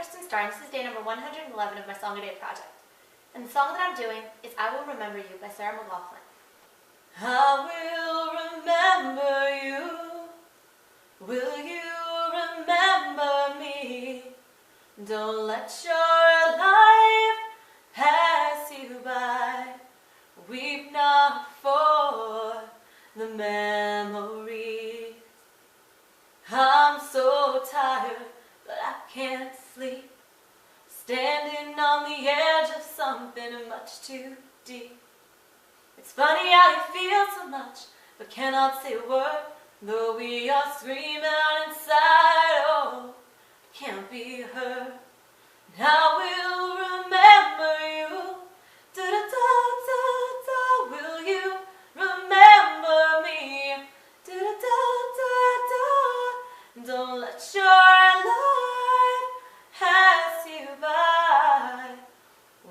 Kristin Star, and this is day number 111 of my Song a Day project. And the song that I'm doing is I Will Remember You by McLachlan. I will remember you. Will you remember me? Don't let your life pass you by. Weep not for the memories. I'm so tired, but I can't sleep, standing on the edge of something much too deep. It's funny how you feel so much, but cannot say a word, though we are screaming out inside, oh, can't be heard. And I will remember you, da-da-da-da-da, will you remember me, da-da-da-da-da, don't let your life pass you by,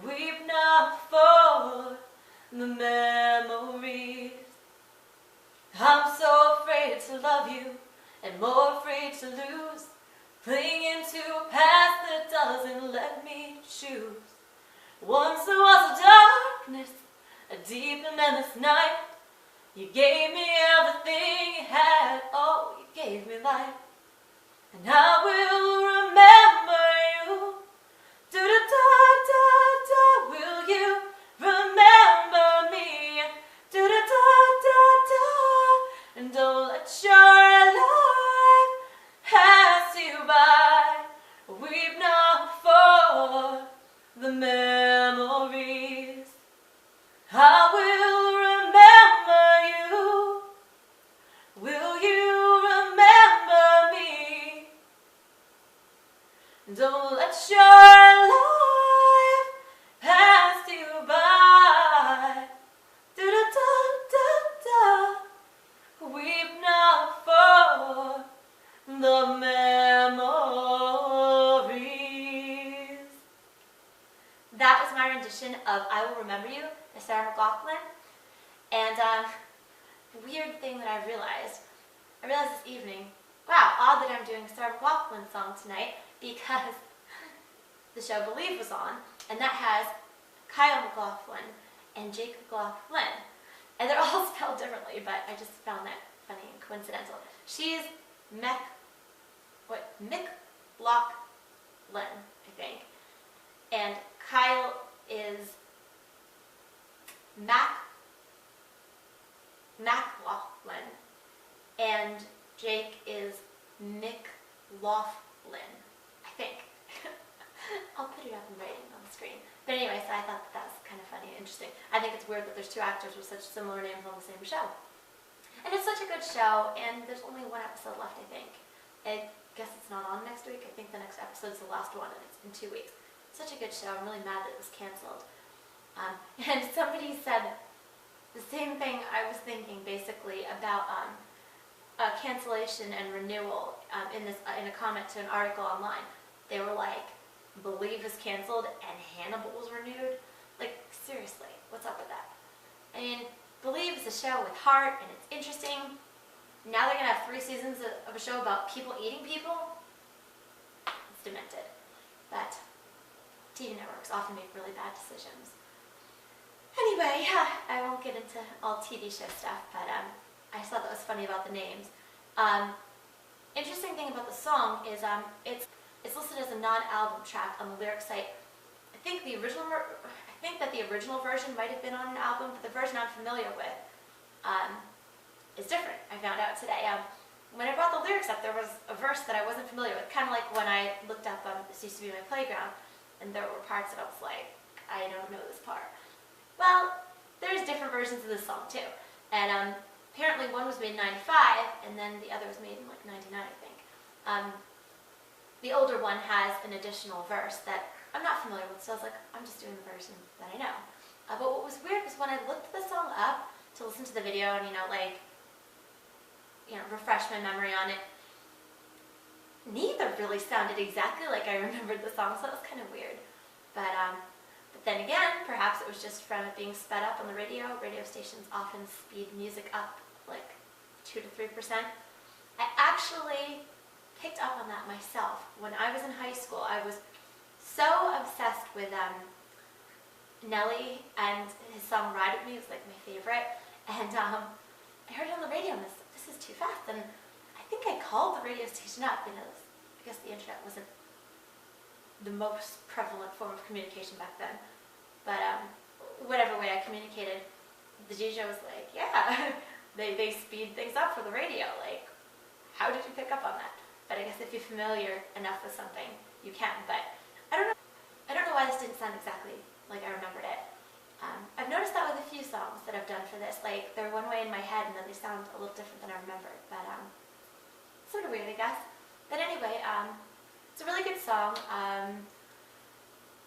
weep not for the memories. I'm so afraid to love you and more afraid to lose, clinging to a past that doesn't let me choose. Once there was a darkness, a deep and endless night. You gave me everything you had, oh, you gave me life. And I will remember you, do-da-da-da-da, will you remember me, do-da-da-da-da, and don't let your life pass you by, weep not for the memories. I will remember you, will you remember me, don't let your life pass you by, do-da-da-da-da, weep not for the memories. That was my rendition of I Will Remember You by McLachlan. And weird thing that I realized this evening, wow, odd that I'm doing a McLachlan song tonight, because the show Believe was on, and that has Kyle McLachlan and Jake McLachlan. And they're all spelled differently, but I just found that funny and coincidental. She's McLachlan, I think. And Kyle is McLachlan. And Jake is McLachlan, I think. I'll put it up in writing on the screen. But anyway, so I thought that was kind of funny and interesting. I think it's weird that there's two actors with such similar names on the same show. And it's such a good show, and there's only one episode left, I think. I guess it's not on next week. I think the next episode is the last one, and it's in 2 weeks. Such a good show. I'm really mad that it was canceled. And somebody said the same thing I was thinking, basically, about cancellation and renewal in a comment to an article online. They were like, Believe is canceled and Hannibal was renewed. Like, seriously, what's up with that? I mean, Believe is a show with heart and it's interesting. Now they're going to have 3 seasons of a show about people eating people. It's demented. But TV networks often make really bad decisions. Anyway, I won't get into all TV show stuff, but I just thought that was funny about the names. Interesting thing about the song is it's listed as a non-album track on the lyric site. I think that the original version might have been on an album, but the version I'm familiar with is different. I found out today. When I brought the lyrics up, there was a verse that I wasn't familiar with, kind of like when I looked up This Used to Be My Playground, and there were parts that I was like, I don't know this part. Well, there's different versions of this song too, and apparently one was made in '95, and then the other was made in like '99, I think. The older one has an additional verse that I'm not familiar with, so I was like, I'm just doing the version that I know. But what was weird was when I looked the song up to listen to the video and, refresh my memory on it, neither really sounded exactly like I remembered the song, so that was kind of weird. But then again, perhaps it was just from it being sped up on the radio. Radio stations often speed music up like 2 to 3%. I actually picked up on that myself. When I was in high school, I was so obsessed with Nelly, and his song Ride With Me was like my favorite. And I heard it on the radio, and this is too fast. And I think I called the radio station up, and I guess the internet wasn't the most prevalent form of communication back then. But whatever way I communicated, the DJ was like, yeah, they speed things up for the radio. Like, how did you pick up on that? But I guess if you're familiar enough with something, you can. But I don't know why this didn't sound exactly like I remembered it. I've noticed that with a few songs that I've done for this. Like, they're one way in my head, and then they sound a little different than I remembered. But sort of weird, I guess. But anyway, it's a really good song.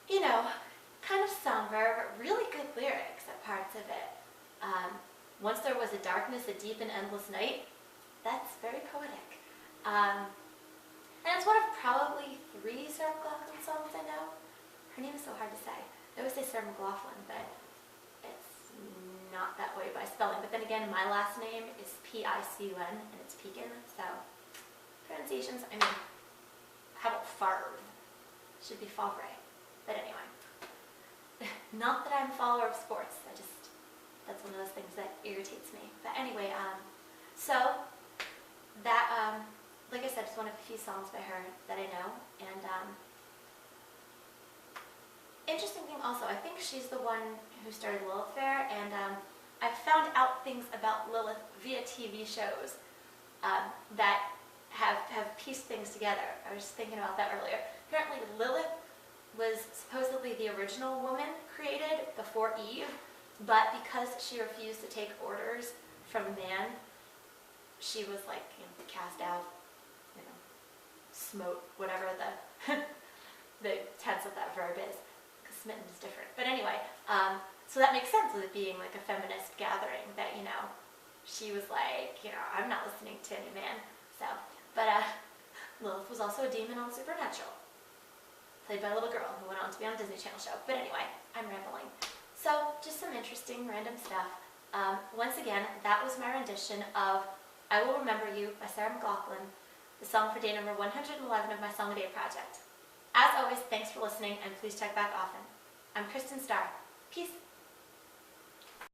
You know, kind of somber, but really good lyrics at parts of it. Once there was a darkness, a deep and endless night. That's very poetic. And it's one of probably 3 Sarah McLachlan songs I know. Her name is so hard to say. I always say Sarah McLachlan, but it's not that way by spelling. But then again, my last name is P-I-C-U-N, and it's Pekin, so pronunciations, I mean, how about Favre? Should be Favre. But anyway, not that I'm a follower of sports, that's one of those things that irritates me. But anyway, so that, like I said, it's one of a few songs by her that I know. And interesting thing also, I think she's the one who started Lilith Fair, and I've found out things about Lilith via TV shows that have pieced things together. I was thinking about that earlier. Apparently Lilith was supposedly the original woman created before Eve, but because she refused to take orders from man, she was like, you know, cast out, you know, smote, whatever the tense of that verb is, because smitten is different. But anyway, so that makes sense with it being like a feminist gathering, that, you know, she was like, you know, I'm not listening to any man. So, but Lilith was also a demon on Supernatural, played by a little girl who went on to be on a Disney Channel show. But anyway, I'm rambling. So, just some interesting random stuff. Once again, that was my rendition of I Will Remember You by Sarah McLachlan, the song for day number 111 of my Song a Day project. As always, thanks for listening, and please check back often. I'm Kristin Star. Peace.